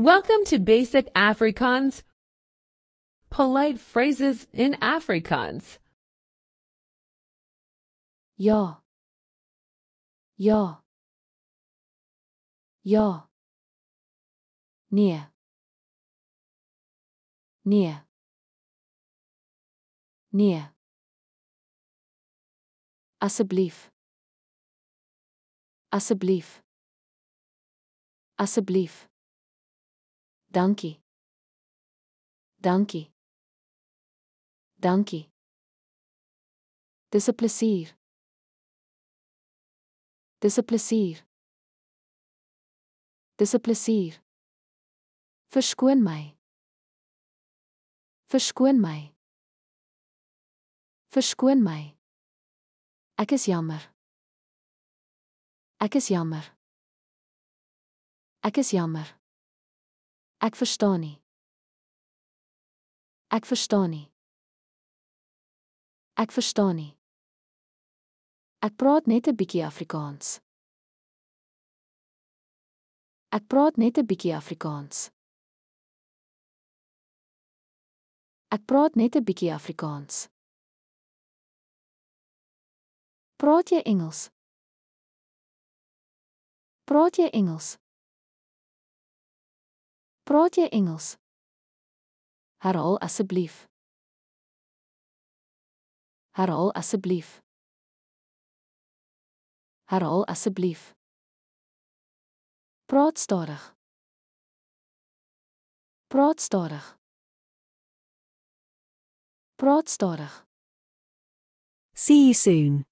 Welcome to Basic Afrikaans. Polite phrases in Afrikaans. Ja. Ja. Ja. Nee. Nee. Nee. Asseblief. Asseblief. Asseblief. Dankie. Dankie. Dankie. Dis 'n plesier. Dis 'n plesier. Dis 'n plesier. Verskoon my. Verskoon my. Verskoon my. Ek is jammer. Ek is jammer. Ek is jammer. Ek verstaan nie. Ek verstaan nie. Ek verstaan nie. Ek praat net 'n bietjie Afrikaans. Ek praat net 'n bietjie Afrikaans. Ek praat net 'n bietjie Afrikaans. Praat jy Engels? Praat jy Engels? Praat jy Engels? Herhaal asseblief. Herhaal asseblief. Herhaal asseblief. Praat stadig. Praat stadig. Praat stadig. See you soon.